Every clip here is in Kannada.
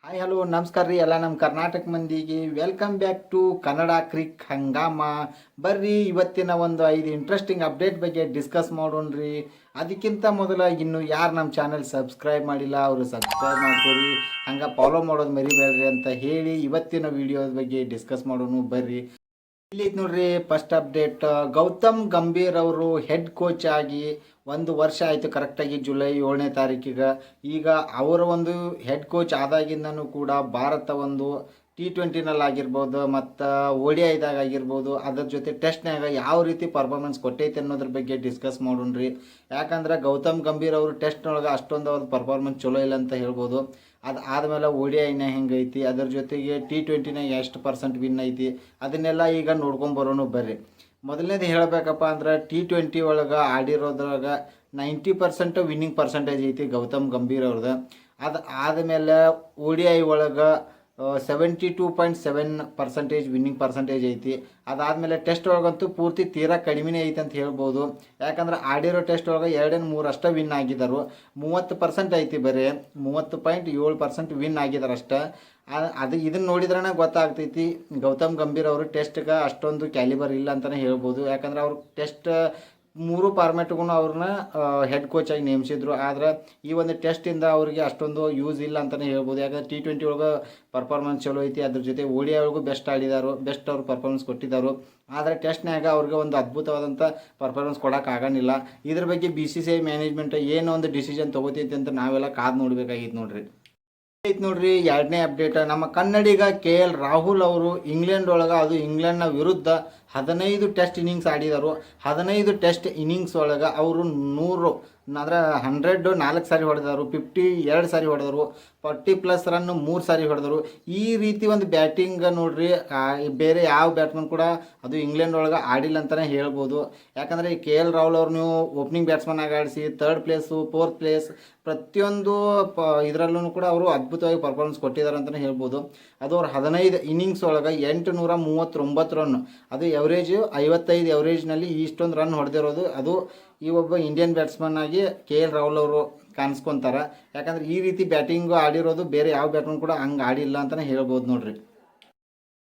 ಹಾಯ್ ಹಲೋ ನಮಸ್ಕಾರ ರೀ ಎಲ್ಲ ನಮ್ಮ ಕರ್ನಾಟಕ ಮಂದಿಗೆ welcome back to Kannada ಕ್ರಿಕ್ Hungama. ಬರ್ರಿ ಇವತ್ತಿನ ಒಂದು 5 ಇಂಟ್ರೆಸ್ಟಿಂಗ್ ಅಪ್ಡೇಟ್ ಬಗ್ಗೆ ಡಿಸ್ಕಸ್ ಮಾಡೋಣ್ರಿ. ಅದಕ್ಕಿಂತ ಮೊದಲ ಇನ್ನು ಯಾರು ನಮ್ಮ ಚಾನಲ್ ಸಬ್ಸ್ಕ್ರೈಬ್ ಮಾಡಿಲ್ಲ ಅವರು ಸಬ್ಸ್ಕ್ರೈಬ್ ಮಾಡ್ಕೊರಿ, ಹಂಗೆ ಫಾಲೋ ಮಾಡೋದು ಮರಿಬೇಡ್ರಿ ಅಂತ ಹೇಳಿ ಇವತ್ತಿನ ವಿಡಿಯೋದ ಬಗ್ಗೆ ಡಿಸ್ಕಸ್ ಮಾಡೋಣ ಬರ್ರಿ. ಇಲ್ಲಿ ನೋಡ್ರಿ ಫಸ್ಟ್ ಅಪ್ಡೇಟ್, ಗೌತಮ್ ಗಂಭೀರ್ ಅವರು ಹೆಡ್ ಕೋಚ್ ಆಗಿ 1 ವರ್ಷ ಆಯಿತು, ಕರೆಕ್ಟಾಗಿ ಜುಲೈ 7ನೇ ತಾರೀಕಿಗೆ. ಈಗ ಅವರ ಒಂದು ಹೆಡ್ ಕೋಚ್ ಆದಾಗಿಂದನೂ ಕೂಡ ಭಾರತ ಒಂದು T20ನಲ್ಲಿ ಆಗಿರ್ಬೋದು ಮತ್ತು ODIದಾಗ ಆಗಿರ್ಬೋದು, ಅದ್ರ ಜೊತೆ ಟೆಸ್ಟ್ನಾಗ ಯಾವ ರೀತಿ ಪರ್ಫಾರ್ಮೆನ್ಸ್ ಕೊಟ್ಟೈತೆ ಅನ್ನೋದ್ರ ಬಗ್ಗೆ ಡಿಸ್ಕಸ್ ಮಾಡೋಣ್ರಿ. ಯಾಕಂದ್ರೆ ಗೌತಮ್ ಗಂಭೀರ್ ಅವರು ಟೆಸ್ಟ್ನೊಳಗೆ ಅಷ್ಟೊಂದು ಅವ್ರ ಪರ್ಫಾರ್ಮೆನ್ಸ್ ಚಲೋ ಇಲ್ಲ ಅಂತ ಹೇಳ್ಬೋದು. ಅದು ಆದಮೇಲೆ ODIನ ಹೆಂಗೈತಿ, ಅದ್ರ ಜೊತೆಗೆ T20ನಾಗ ಎಷ್ಟು ಪರ್ಸೆಂಟ್ ವಿನ್ ಐತಿ, ಅದನ್ನೆಲ್ಲ ಈಗ ನೋಡ್ಕೊಂಬರೋನು ಬರ್ರಿ. ಮೊದಲನೇದು ಹೇಳಬೇಕಪ್ಪ ಅಂದ್ರೆ T20 ಒಳಗೆ ಆಡಿರೋದ್ರಾಗ 90% ವಿನ್ನಿಂಗ್ ಪರ್ಸೆಂಟೇಜ್ ಐತಿ ಗೌತಮ್ ಗಂಭೀರ್ ಅವ್ರದ್ದು. ಅದು ಆದಮೇಲೆ ODI ಒಳಗೆ 72.7% ವಿನ್ನಿಂಗ್ ಪರ್ಸೆಂಟೇಜ್ ಐತಿ. ಅದಾದಮೇಲೆ ಟೆಸ್ಟ್ ಒಳಗಂತೂ ಪೂರ್ತಿ ತೀರಾ ಕಡಿಮೆನೇ ಐತೆ ಅಂತ ಹೇಳ್ಬೋದು. ಯಾಕಂದ್ರೆ ಆಡಿರೋ ಟೆಸ್ಟ್ ಒಳಗೆ 2-3 ಅಷ್ಟೇ ವಿನ್ ಆಗಿದ್ದರು. 30% ಐತಿ, ಬರೀ 30.7% ವಿನ್ ಆಗಿದ್ದಾರೆ ಅಷ್ಟೇ. ಅದು ಇದನ್ನು ನೋಡಿದ್ರೇ ಗೊತ್ತಾಗ್ತೈತಿ ಗೌತಮ್ ಗಂಭೀರ್ ಅವರು ಟೆಸ್ಟ್ಗೆ ಅಷ್ಟೊಂದು ಕ್ಯಾಲಿಬರ್ ಇಲ್ಲ ಅಂತಲೇ ಹೇಳ್ಬೋದು. ಯಾಕಂದ್ರೆ ಅವರು ಟೆಸ್ಟ್ 3 ಫಾರ್ಮ್ಯಾಟ್ಗೂ ಅವ್ರನ್ನ ಹೆಡ್ ಕೋಚ್ ಆಗಿ ನೇಮಿಸಿದ್ರು. ಆದರೆ ಈ ಒಂದು ಟೆಸ್ಟಿಂದ ಅವರಿಗೆ ಅಷ್ಟೊಂದು ಯೂಸ್ ಇಲ್ಲ ಅಂತಲೇ ಹೇಳ್ಬೋದು. ಯಾಕಂದ್ರೆ T20 ಒಳಗೆ ಪರ್ಫಾರ್ಮೆನ್ಸ್ ಚಲೋ ಐತಿ, ಅದ್ರ ಜೊತೆ ODI ಒಳಗೂ ಬೆಸ್ಟ್ ಆಡಿದಾರು, ಬೆಸ್ಟ್ ಅವ್ರು ಪರ್ಫಾರ್ಮೆನ್ಸ್ ಕೊಟ್ಟಿದ್ದಾರೆ. ಆದರೆ ಟೆಸ್ಟ್ನಾಗ ಅವ್ರಿಗೆ ಒಂದು ಅದ್ಭುತವಾದಂಥ ಪರ್ಫಾರ್ಮೆನ್ಸ್ ಕೊಡೋಕ್ಕಾಗಲಿಲ್ಲ. ಇದ್ರ ಬಗ್ಗೆ BCCI ಮ್ಯಾನೇಜ್ಮೆಂಟ್ ಏನೋ ಒಂದು ಡಿಸಿಷನ್ ತೊಗೋತೈತಿ ಅಂತ ನಾವೆಲ್ಲ ಕಾದು ನೋಡ್ಬೇಕಾಗಿತ್ತು ನೋಡ್ರಿ. ಐತೆ ನೋಡ್ರಿ 2ನೇ ಅಪ್ಡೇಟ್, ನಮ್ಮ ಕನ್ನಡಿಗ KL ರಾಹುಲ್ ಅವರು ಇಂಗ್ಲೆಂಡ್ ಒಳಗೆ, ಅದು ಇಂಗ್ಲೆಂಡ್ನ ವಿರುದ್ಧ 15 ಟೆಸ್ಟ್ ಇನ್ನಿಂಗ್ಸ್ ಆಡಿದರು. 15 ಟೆಸ್ಟ್ ಇನ್ನಿಂಗ್ಸ್ ಒಳಗೆ ಅವರು 100 ಅಂದರೆ 100 4 ಸಾರಿ ಹೊಡೆದರು, 50 2 ಸಾರಿ ಹೊಡೆದರು, 40+ ರನ್ 3 ಸಾರಿ ಹೊಡೆದರು. ಈ ರೀತಿ ಒಂದು ಬ್ಯಾಟಿಂಗ್ ನೋಡ್ರಿ ಬೇರೆ ಯಾವ ಬ್ಯಾಟ್ಮನ್ ಕೂಡ ಅದು ಇಂಗ್ಲೆಂಡ್ ಒಳಗೆ ಆಡಿಲ್ಲ ಅಂತಲೇ ಹೇಳ್ಬೋದು. ಯಾಕಂದರೆ ಈ KL ರಾಹುಲ್ ಅವ್ರು ನೀವು ಓಪನಿಂಗ್ ಬ್ಯಾಟ್ಸ್ಮನ್ ಆಗಿ ಆಡಿಸಿ 3rd ಪ್ಲೇಸು 4th ಪ್ಲೇಸ್ ಪ್ರತಿಯೊಂದು ಇದರಲ್ಲೂ ಕೂಡ ಅವರು ಅದ್ಭುತವಾಗಿ ಪರ್ಫಾರ್ಮೆನ್ಸ್ ಕೊಟ್ಟಿದ್ದಾರೆ ಅಂತಲೇ ಹೇಳ್ಬೋದು. ಅದು ಅವ್ರು 15 ಇನ್ನಿಂಗ್ಸ್ ಒಳಗೆ 839 ರನ್, ಅದು ಎವರೇಜು 55 ಎವರೇಜ್ನಲ್ಲಿ ಇಷ್ಟೊಂದು ರನ್ ಹೊಡೆದಿರೋದು ಅದು ಈ ಒಬ್ಬ ಇಂಡಿಯನ್ ಬ್ಯಾಟ್ಸ್ಮನ್ ಆಗಿ KL ರಾಹುಲ್ ಅವರು ಕಾಣಿಸ್ಕೊತಾರೆ. ಯಾಕಂದರೆ ಈ ರೀತಿ ಬ್ಯಾಟಿಂಗು ಆಡಿರೋದು ಬೇರೆ ಯಾವ ಬ್ಯಾಟ್ಮನ್ ಕೂಡ ಹಂಗೆ ಆಡಿಲ್ಲ ಅಂತಲೇ ಹೇಳ್ಬೋದು ನೋಡ್ರಿ.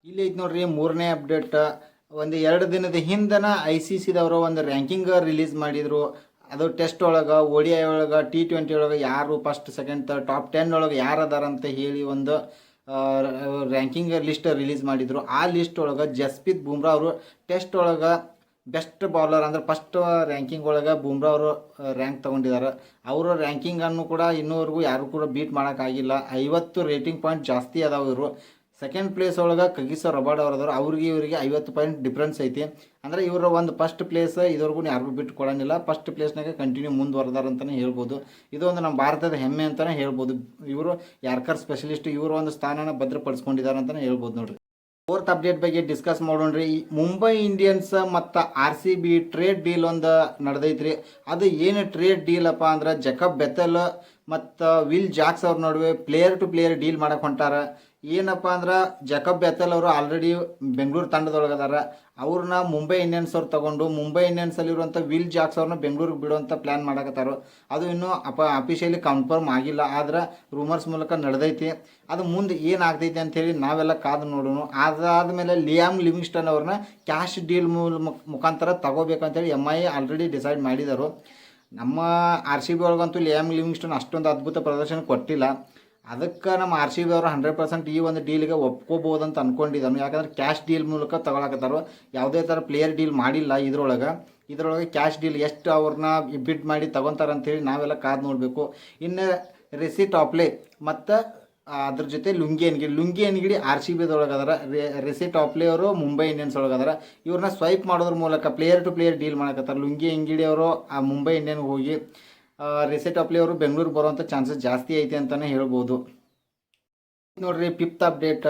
ಇಲ್ಲಿ ಐತೆ ನೋಡ್ರಿ 3ನೇ ಅಪ್ಡೇಟ್, ಒಂದು 2 ದಿನದ ಹಿಂದನ ICCದವರು ಒಂದು ರ್ಯಾಂಕಿಂಗ್ ರಿಲೀಸ್ ಮಾಡಿದರು. ಅದು ಟೆಸ್ಟ್ ಒಳಗೆ, ODI ಒಳಗೆ, T20 ಒಳಗೆ ಯಾರು ಫಸ್ಟ್ ಸೆಕೆಂಡ್ ಥರ್ಡ್ ಟಾಪ್ 10 ಒಳಗೆ ಯಾರು ಅದಾರಂತ ಹೇಳಿ ಒಂದು ರ್ಯಾಂಕಿಂಗ್ ಲಿಸ್ಟ್ ರಿಲೀಸ್ ಮಾಡಿದರು. ಆ ಲಿಸ್ಟ್ ಒಳಗೆ ಜಸ್ಪ್ರೀತ್ ಬುಮ್ರಾ ಅವರು ಟೆಸ್ಟ್ ಒಳಗೆ ಬೆಸ್ಟ್ ಬೌಲರ್ ಅಂದರೆ ಫಸ್ಟ್ ರ್ಯಾಂಕಿಂಗ್ ಒಳಗೆ ಬುಮ್ರಾ ಅವರು ರ್ಯಾಂಕ್ ತೊಗೊಂಡಿದ್ದಾರೆ. ಅವರ ರ್ಯಾಂಕಿಂಗನ್ನು ಕೂಡ ಇನ್ನೂವರೆಗೂ ಯಾರು ಕೂಡ ಬೀಟ್ ಮಾಡೋಕ್ಕಾಗಿಲ್ಲ. 50 ರೇಟಿಂಗ್ ಪಾಯಿಂಟ್ ಜಾಸ್ತಿ ಅದಾವೆ ಇವರು. ಸೆಕೆಂಡ್ ಪ್ಲೇಸ್ ಒಳಗೆ ಕಗಿಸೋ ರಬಾರ್ಡ್ ಅವರದವರು, ಇವರಿಗೆ 50 ಪಾಯಿಂಟ್ ಡಿಫ್ರೆನ್ಸ್ ಐತಿ. ಅಂದರೆ ಇವರ ಒಂದು ಫಸ್ಟ್ ಪ್ಲೇಸ್ ಇದುವರೆಗೂ ಯಾರಿಗೂ ಬಿಟ್ಟು ಕೊಡೋಂಗಿಲ್ಲ. ಫಸ್ಟ್ ಪ್ಲೇಸ್ನಾಗ ಕಂಟಿನ್ಯೂ ಮುಂದುವರೆದಾರ ಅಂತಲೇ ಹೇಳ್ಬೋದು. ಇದು ಒಂದು ನಮ್ಮ ಭಾರತದ ಹೆಮ್ಮೆ ಅಂತಲೇ ಹೇಳ್ಬೋದು. ಇವರು ಯಾರ್ಕರ್ ಸ್ಪೆಷಲಿಸ್ಟ್, ಇವರು ಒಂದು ಸ್ಥಾನನ ಭದ್ರಪಡಿಸ್ಕೊಂಡಿದ್ದಾರೆ ಅಂತಲೇ ಹೇಳ್ಬೋದು ನೋಡ್ರಿ. 4th ಅಪ್ಡೇಟ್ ಬಗ್ಗೆ ಡಿಸ್ಕಸ್ ಮಾಡೋಣ್ರಿ. ಮುಂಬೈ ಇಂಡಿಯನ್ಸ್ ಮತ್ತು RCB ಟ್ರೇಡ್ ಡೀಲ್ ಒಂದು ನಡೆದೈತ್ರಿ. ಅದು ಏನು ಟ್ರೇಡ್ ಡೀಲ್ ಅಪ್ಪ ಅಂದ್ರೆ ಜಕಬ್ ಬೆಥೆಲ್ ಮತ್ತು ವಿಲ್ ಜಾಕ್ಸ್ ಅವ್ರ ನಡುವೆ ಪ್ಲೇಯರ್ ಟು ಪ್ಲೇಯರ್ ಡೀಲ್ ಮಾಡಕ್ಕೆ ಹೊಂಟಾರ. ಏನಪ್ಪ ಅಂದ್ರೆ ಜಕಬ್ ಬೆಥೆಲ್ ಅವರು ಆಲ್ರೆಡಿ ಬೆಂಗಳೂರು ತಂಡದೊಳಗದಾರ. ಅವ್ರನ್ನ ಮುಂಬೈ ಇಂಡಿಯನ್ಸ್ ಅವ್ರು ತಗೊಂಡು ಮುಂಬೈ ಇಂಡಿಯನ್ಸಲ್ಲಿರುವಂಥ ವಿಲ್ ಜಾಕ್ಸ್ ಅವ್ರನ್ನ ಬೆಂಗಳೂರಿಗೆ ಬಿಡುವಂಥ ಪ್ಲ್ಯಾನ್ ಮಾಡಕತ್ತಾರೋ. ಅದು ಇನ್ನೂ ಅಫಿಷಿಯಲಿ ಕನ್ಫರ್ಮ್ ಆಗಿಲ್ಲ, ಆದ್ರೆ ರೂಮರ್ಸ್ ಮೂಲಕ ನಡೆದೈತಿ. ಅದು ಮುಂದೆ ಏನಾಗ್ತೈತಿ ಅಂಥೇಳಿ ನಾವೆಲ್ಲ ಕಾದು ನೋಡೋಣ. ಅದಾದಮೇಲೆ ಲಿಯಾಮ್ ಲಿವಿಂಗ್ಸ್ಟನ್ ಅವ್ರನ್ನ ಕ್ಯಾಶ್ ಡೀಲ್ ಮುಖಾಂತರ ತಗೋಬೇಕಂತೇಳಿ MI ಆಲ್ರೆಡಿ ಡಿಸೈಡ್ ಮಾಡಿದರು. ನಮ್ಮ RCB ಒಳಗಂತೂ ಲಿಯಾಮ್ ಲಿವಿಂಗ್ಸ್ಟನ್ ಅಷ್ಟೊಂದು ಅದ್ಭುತ ಪ್ರದರ್ಶನ ಕೊಟ್ಟಿಲ್ಲ. ಅದಕ್ಕೆ ನಮ್ಮ RCB ಅವರು 100% ಈ ಒಂದು ಡೀಲಿಗೆ ಒಪ್ಕೋಬೋದು ಅಂತ ಅಂದ್ಕೊಂಡಿದ್ದಾನು. ಯಾಕಂದ್ರೆ ಕ್ಯಾಶ್ ಡೀಲ್ ಮೂಲಕ ತಗೊಳಕತ್ತಾರೋ, ಯಾವುದೇ ಥರ ಪ್ಲೇಯರ್ ಡೀಲ್ ಮಾಡಿಲ್ಲ. ಇದರೊಳಗೆ ಕ್ಯಾಶ್ ಡೀಲ್ ಎಷ್ಟು ಅವ್ರನ್ನ ಬಿಡ್ ಮಾಡಿ ತಗೊತಾರಂತೇಳಿ ನಾವೆಲ್ಲ ಕಾದು ನೋಡಬೇಕು. ಇನ್ನು ರೆಸಿ ಟಾಪ್ಲೆ ಮತ್ತು ಅದ್ರ ಜೊತೆ ಲುಂಗಿ ಎನ್ಗಿಡಿ RCBದೊಳಗದಾರ. ರೆಸಿ ಟಾಪ್ಲೆ ಅವರು ಮುಂಬೈ ಇಂಡಿಯನ್ಸ್ ಒಳಗದಾರ. ಇವ್ರನ್ನ ಸ್ವೈಪ್ ಮಾಡೋದ್ರ ಮೂಲಕ ಪ್ಲೇಯರ್ ಟು ಪ್ಲೇಯರ್ ಡೀಲ್ ಮಾಡಕತ್ತಾರೆ. ಲುಂಗಿ ಎಂಗಿಡಿ ಅವರು ಆ ಮುಂಬೈ ಇಂಡಿಯನ್ಗೆ ಹೋಗಿ, ರೆಸಿ ಟಾಪ್ಲೆ ಅವರು ಬೆಂಗಳೂರು ಬರುವಂಥ ಚಾನ್ಸಸ್ ಜಾಸ್ತಿ ಐತೆ ಅಂತಲೇ ಹೇಳ್ಬೋದು ನೋಡ್ರಿ. 5th ಅಪ್ಡೇಟ್,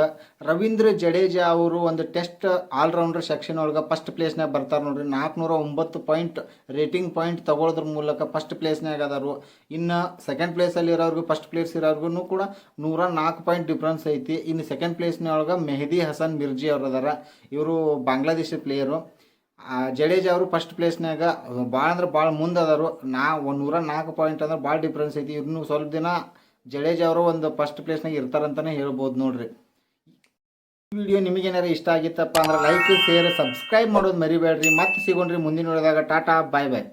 ರವೀಂದ್ರ ಜಡೇಜಾ ಅವರು ಒಂದು ಟೆಸ್ಟ್ ಆಲ್ರೌಂಡರ್ ಸೆಕ್ಷನ್ ಒಳಗೆ ಫಸ್ಟ್ ಪ್ಲೇಸ್ನಾಗ ಬರ್ತಾರೆ ನೋಡ್ರಿ. 409 ಪಾಯಿಂಟ್ ರೇಟಿಂಗ್ ಪಾಯಿಂಟ್ ತಗೊಳ್ಳೋದ್ರ ಮೂಲಕ ಫಸ್ಟ್ ಪ್ಲೇಸ್ನಾಗ ಅದಾರು. ಇನ್ನು ಸೆಕೆಂಡ್ ಪ್ಲೇಸಲ್ಲಿ ಇರೋರ್ಗು ಫಸ್ಟ್ ಪ್ಲೇಸ್ ಇರೋರ್ಗು ಕೂಡ 104 ಪಾಯಿಂಟ್ ಡಿಫ್ರೆನ್ಸ್ ಐತಿ. ಇನ್ನು ಸೆಕೆಂಡ್ ಪ್ಲೇಸ್ನೊಳಗೆ ಮೆಹದಿ ಹಸನ್ ಮಿರ್ಜಿ ಅವರು ಅದಾರ. ಇವರು ಬಾಂಗ್ಲಾದೇಶಿ ಪ್ಲೇಯರು. ಜಡೇಜಾ ಅವರು ಫಸ್ಟ್ ಪ್ಲೇಸ್ನಾಗ ಭಾಳ ಅಂದ್ರೆ ಭಾಳ ಮುಂದೆ ಅದಾರು. 104 ಪಾಯಿಂಟ್ ಅಂದ್ರೆ ಭಾಳ ಡಿಫ್ರೆನ್ಸ್ ಐತಿ. ಇನ್ನು ಸ್ವಲ್ಪ ದಿನ ಜಡೇಜಾ ಅವರು ಒಂದು ಫಸ್ಟ್ ಪ್ಲೇಸ್ನಾಗ ಇರ್ತಾರಂತಲೇ ಹೇಳ್ಬೋದು ನೋಡ್ರಿ. ಈ ವಿಡಿಯೋ ನಿಮಗೇನಾರು ಇಷ್ಟ ಆಗಿತ್ತಪ್ಪ ಅಂದ್ರೆ ಲೈಕ್ ಶೇರ್ ಸಬ್ಸ್ಕ್ರೈಬ್ ಮಾಡೋದು ಮರಿಬೇಡ್ರಿ. ಮತ್ತೆ ಸಿಗೋಣ್ರಿ ಮುಂದಿನ ನೋಡಿದಾಗ. ಟಾಟಾ ಬಾಯ್ ಬಾಯ್.